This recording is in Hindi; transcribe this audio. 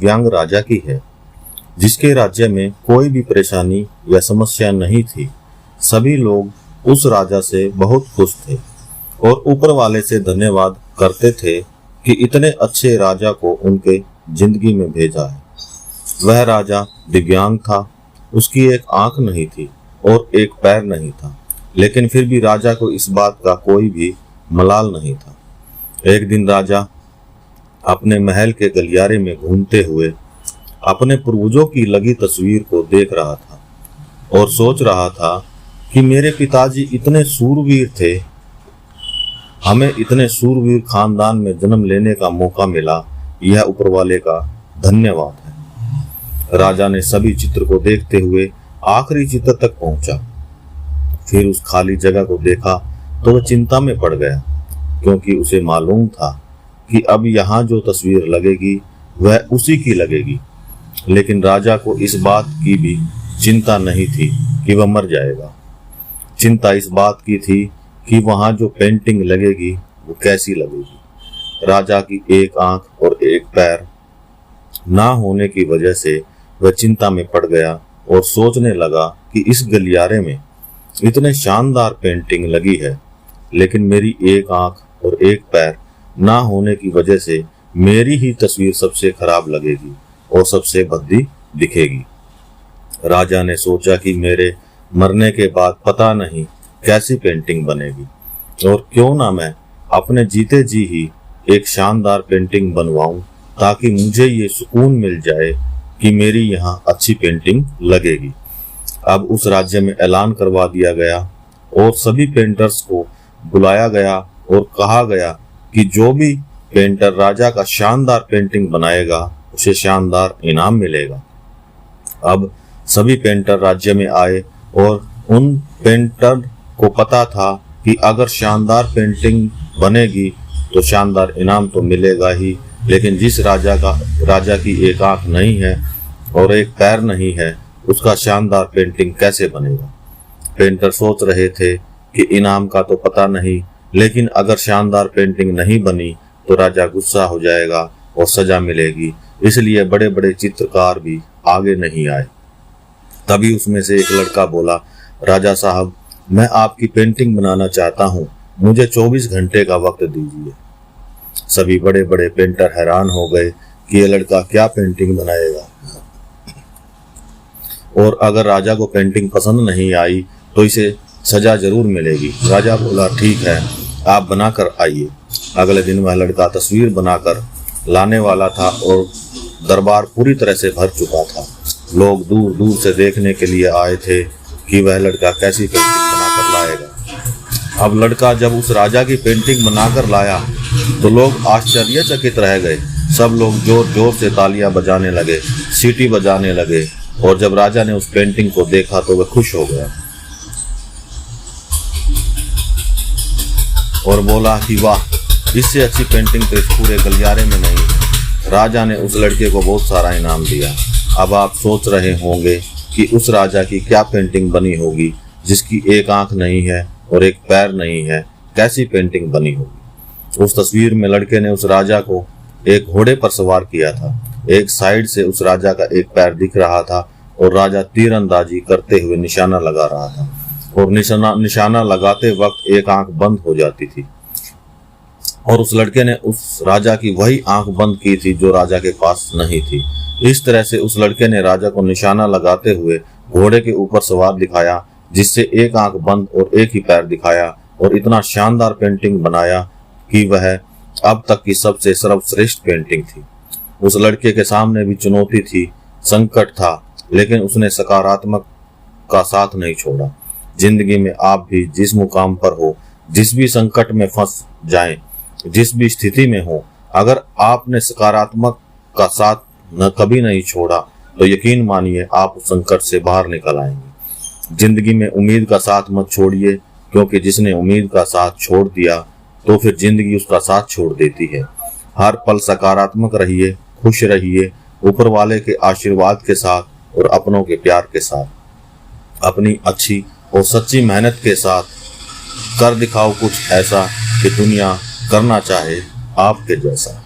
दिव्यांग राजा की है, जिसके राज्य में कोई भी परेशानी या समस्या नहीं थी। सभी लोग उस राजा से बहुत खुश थे और ऊपर वाले से धन्यवाद करते थे कि इतने अच्छे राजा को उनके जिंदगी में भेजा है। वह राजा दिव्यांग था, उसकी एक आंख नहीं थी और एक पैर नहीं था, लेकिन फिर भी राजा को इस बात का कोई भी मलाल नहीं था। एक दिन राजा अपने महल के गलियारे में घूमते हुए अपने पूर्वजों की लगी तस्वीर को देख रहा था और सोच रहा था कि मेरे पिताजी इतने सूरवीर थे, हमें इतने सूरवीर खानदान में जन्म लेने का मौका मिला, यह ऊपर वाले का धन्यवाद है। राजा ने सभी चित्र को देखते हुए आखिरी चित्र तक पहुंचा। फिर उस खाली जगह को देखा तो वह चिंता में पड़ गया, क्योंकि उसे मालूम था कि अब यहाँ जो तस्वीर लगेगी वह उसी की लगेगी। लेकिन राजा को इस बात की भी चिंता नहीं थी कि वह मर जाएगा। चिंता इस बात की थी कि वहां जो पेंटिंग लगेगी वो कैसी लगेगी। राजा की एक आंख और एक पैर ना होने की वजह से वह चिंता में पड़ गया और सोचने लगा कि इस गलियारे में इतने शानदार पेंटिंग लगी है, लेकिन मेरी एक आंख और एक पैर ना होने की वजह से मेरी ही तस्वीर सबसे खराब लगेगी और सबसे भद्दी दिखेगी। राजा ने सोचा कि मेरे मरने के बाद पता नहीं कैसी पेंटिंग बनेगी, और क्यों ना मैं अपने जीते जी ही एक शानदार पेंटिंग बनवाऊं, ताकि मुझे ये सुकून मिल जाए कि मेरी यहाँ अच्छी पेंटिंग लगेगी। अब उस राज्य में ऐलान करवा दिया गया और सभी पेंटर्स को बुलाया गया और कहा गया कि जो भी पेंटर राजा का शानदार पेंटिंग बनाएगा उसे शानदार इनाम मिलेगा। अब सभी पेंटर राज्य में आए और उन पेंटर को पता था कि अगर शानदार पेंटिंग बनेगी तो शानदार इनाम तो मिलेगा ही, लेकिन जिस राजा की एक आंख नहीं है और एक पैर नहीं है, उसका शानदार पेंटिंग कैसे बनेगा। पेंटर सोच रहे थे कि इनाम का तो पता नहीं, लेकिन अगर शानदार पेंटिंग नहीं बनी तो राजा गुस्सा हो जाएगा और सजा मिलेगी, इसलिए बड़े बड़े चित्रकार भी आगे नहीं आए। तभी उसमें से एक लड़का बोला, राजा साहब, मैं आपकी पेंटिंग बनाना चाहता हूँ, मुझे 24 घंटे का वक्त दीजिए। सभी बड़े बड़े पेंटर हैरान हो गए कि ये लड़का क्या पेंटिंग बनाएगा, और अगर राजा को पेंटिंग पसंद नहीं आई तो इसे सजा जरूर मिलेगी। राजा बोला, ठीक है, आप बनाकर आइए। अगले दिन वह लड़का तस्वीर बनाकर लाने वाला था और दरबार पूरी तरह से भर चुका था। लोग दूर दूर से देखने के लिए आए थे कि वह लड़का कैसी पेंटिंग बनाकर लाएगा। अब लड़का जब उस राजा की पेंटिंग बनाकर लाया तो लोग आश्चर्यचकित रह गए। सब लोग जोर जोर से तालियां बजाने लगे, सीटी बजाने लगे, और जब राजा ने उस पेंटिंग को देखा तो वह खुश हो गया और बोला कि वाह, इससे अच्छी पेंटिंग तो इस पूरे गलियारे में नहीं है। राजा ने उस लड़के को बहुत सारा इनाम दिया। अब आप सोच रहे होंगे कि उस राजा की क्या पेंटिंग बनी होगी जिसकी एक आंख नहीं है और एक पैर नहीं है, कैसी पेंटिंग बनी होगी। उस तस्वीर में लड़के ने उस राजा को एक घोड़े पर सवार किया था। एक साइड से उस राजा का एक पैर दिख रहा था और राजा तीरंदाजी करते हुए निशाना लगा रहा था, और निशाना लगाते वक्त एक आंख बंद हो जाती थी, और उस लड़के ने उस राजा की वही आंख बंद की थी जो राजा के पास नहीं थी। इस तरह से उस लड़के ने राजा को निशाना लगाते हुए घोड़े के ऊपर सवार दिखाया, जिससे एक आंख बंद और एक ही पैर दिखाया, और इतना शानदार पेंटिंग बनाया कि वह अब तक की सबसे सर्वश्रेष्ठ पेंटिंग थी। उस लड़के के सामने भी चुनौती थी, संकट था, लेकिन उसने सकारात्मक का साथ नहीं छोड़ा। जिंदगी में आप भी जिस मुकाम पर हो, जिस भी संकट में फंस जाएं, जिस भी स्थिति में हो, अगर आपने सकारात्मक का साथ न कभी नहीं छोड़ा तो यकीन मानिए आप उस संकट से बाहर निकल आएंगे। जिंदगी में उम्मीद का साथ मत छोड़िए, क्योंकि जिसने उम्मीद का साथ छोड़ दिया तो फिर जिंदगी उसका साथ छोड़ देती है। हर पल सकारात्मक रहिए, खुश रहिए, ऊपर वाले के आशीर्वाद के साथ और अपनों के प्यार के साथ। अपनी अच्छी और सच्ची मेहनत के साथ कर दिखाओ कुछ ऐसा कि दुनिया करना चाहे आपके जैसा।